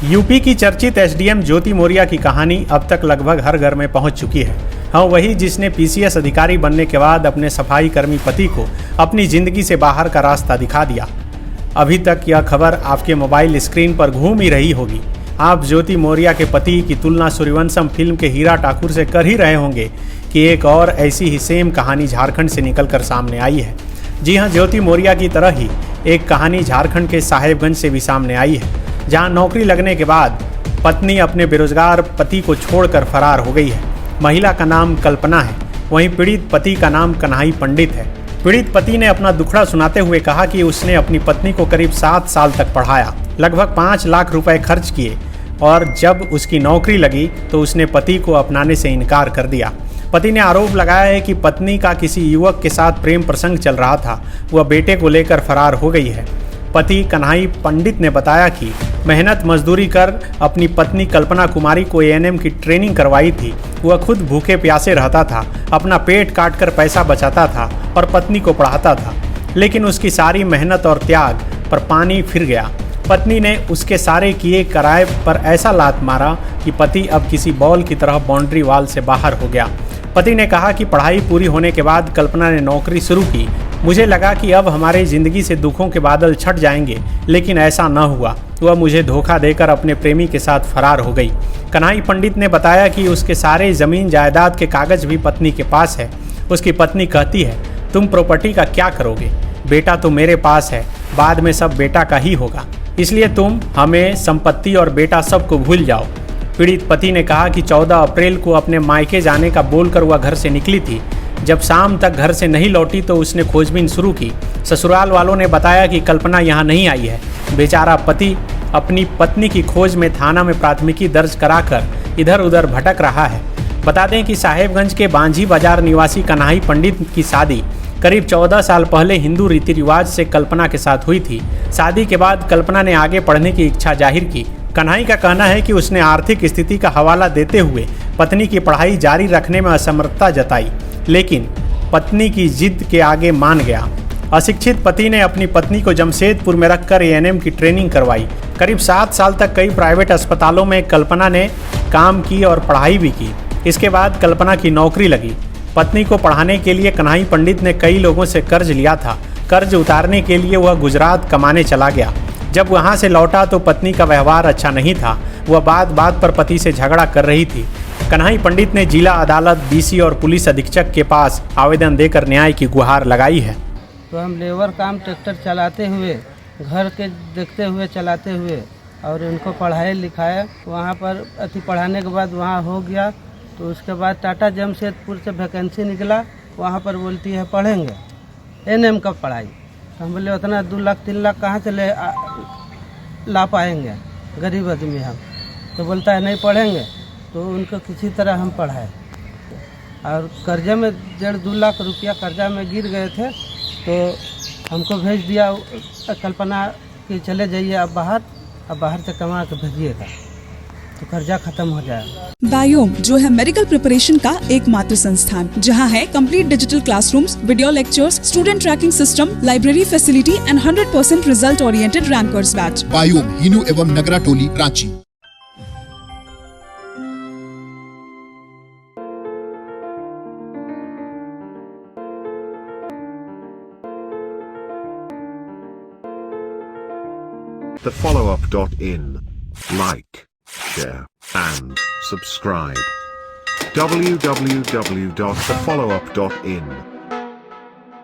UP की चर्चित SDM ज्योति मौर्य की कहानी अब तक लगभग हर घर में पहुंच चुकी है। हाँ, वही जिसने पीसीएस अधिकारी बनने के बाद अपने सफाई कर्मी पति को अपनी जिंदगी से बाहर का रास्ता दिखा दिया। अभी तक यह खबर आपके मोबाइल स्क्रीन पर घूम ही रही होगी। आप ज्योति मौर्य के पति की तुलना सूर्यवंशम फिल्म के हीरा ठाकुर से कर ही रहे होंगे कि एक और ऐसी ही सेम कहानी झारखंड से निकलकर सामने आई है। जी हाँ, ज्योति मौर्य की तरह ही एक कहानी झारखंड के साहेबगंज से भी सामने आई है, जहां नौकरी लगने के बाद पत्नी अपने बेरोजगार पति को छोड़कर फरार हो गई है। महिला का नाम कल्पना है, वहीं पीड़ित पति का नाम कन्हई पंडित है। पीड़ित पति ने अपना दुखड़ा सुनाते हुए कहा कि उसने अपनी पत्नी को करीब 7 साल तक पढ़ाया, लगभग 5 लाख रुपए खर्च किए और जब उसकी नौकरी लगी तो उसने पति को अपनाने से इनकार कर दिया। पति ने आरोप लगाया है कि पत्नी का किसी युवक के साथ प्रेम प्रसंग चल रहा था, वह बेटे को लेकर फरार हो गई है। पति कन्हई पंडित ने बताया कि मेहनत मजदूरी कर अपनी पत्नी कल्पना कुमारी को एएनएम की ट्रेनिंग करवाई थी। वह खुद भूखे प्यासे रहता था, अपना पेट काट कर पैसा बचाता था और पत्नी को पढ़ाता था, लेकिन उसकी सारी मेहनत और त्याग पर पानी फिर गया। पत्नी ने उसके सारे किए कराए पर ऐसा लात मारा कि पति अब किसी बॉल की तरह बाउंड्री वाल से बाहर हो गया। पति ने कहा कि पढ़ाई पूरी होने के बाद कल्पना ने नौकरी शुरू की। मुझे लगा कि अब हमारे ज़िंदगी से दुखों के बादल छट जाएंगे, लेकिन ऐसा न हुआ। वह मुझे धोखा देकर अपने प्रेमी के साथ फरार हो गई। कन्हई पंडित ने बताया कि उसके सारे ज़मीन जायदाद के कागज भी पत्नी के पास है। उसकी पत्नी कहती है, तुम प्रॉपर्टी का क्या करोगे? बेटा तो मेरे पास है, बाद में सब बेटा का ही होगा, इसलिए तुम हमें संपत्ति और बेटा सबको भूल जाओ। पीड़ित पति ने कहा कि 14 अप्रैल को अपने मायके जाने का बोलकर वह घर से निकली थी। जब शाम तक घर से नहीं लौटी तो उसने खोजबीन शुरू की। ससुराल वालों ने बताया कि कल्पना यहाँ नहीं आई है। बेचारा पति अपनी पत्नी की खोज में थाना में प्राथमिकी दर्ज कराकर इधर उधर भटक रहा है। बता दें कि साहेबगंज के बांझी बाजार निवासी कन्हई पंडित की शादी करीब 14 साल पहले हिंदू रीति रिवाज से कल्पना के साथ हुई थी। शादी के बाद कल्पना ने आगे पढ़ने की इच्छा जाहिर की। कन्हई का कहना है कि उसने आर्थिक स्थिति का हवाला देते हुए पत्नी की पढ़ाई जारी रखने में असमर्थता जताई, लेकिन पत्नी की जिद के आगे मान गया। अशिक्षित पति ने अपनी पत्नी को जमशेदपुर में रखकर एएनएम की ट्रेनिंग करवाई। करीब 7 साल तक कई प्राइवेट अस्पतालों में कल्पना ने काम की और पढ़ाई भी की। इसके बाद कल्पना की नौकरी लगी। पत्नी को पढ़ाने के लिए कन्हई पंडित ने कई लोगों से कर्ज लिया था। कर्ज उतारने के लिए वह गुजरात कमाने चला गया। जब वहां से लौटा तो पत्नी का व्यवहार अच्छा नहीं था। वह बात बात पर पति से झगड़ा कर रही थी। कन्हई पंडित ने जिला अदालत, डीसी और पुलिस अधीक्षक के पास आवेदन देकर न्याय की गुहार लगाई है। तो हम लेबर काम ट्रैक्टर चलाते हुए, घर के देखते हुए चलाते हुए और उनको पढ़ाए लिखाए। वहाँ पर पढ़ाने के बाद वहाँ हो गया तो उसके बाद टाटा जमशेदपुर से वैकेंसी निकला। वहाँ पर बोलती है पढ़ेंगे एएनएम का पढ़ाई। तो हम बोले उतना 2 लाख 3 लाख कहाँ से ला पाएंगे, गरीब आदमी हम। तो बोलता है नहीं पढ़ेंगे। तो उनको किसी तरह हम पढ़ाए और कर्जे में 1.5-2 लाख रुपया कर्जा में गिर गए थे। तो हमको भेज दिया कल्पना कि चले जाइए अब बाहर से कमा के भेजिएगा तो कर्जा खत्म हो जाएगा। बायोम जो है मेडिकल प्रिपरेशन का एकमात्र संस्थान, जहां है complete digital classrooms, video lectures, student tracking system, library facility and 100% result oriented rankers batch. Biome, Hinoo एवं नगरा टोली, Ranchi. thefollowup.in. Like, share, and subscribe. www.thefollowup.in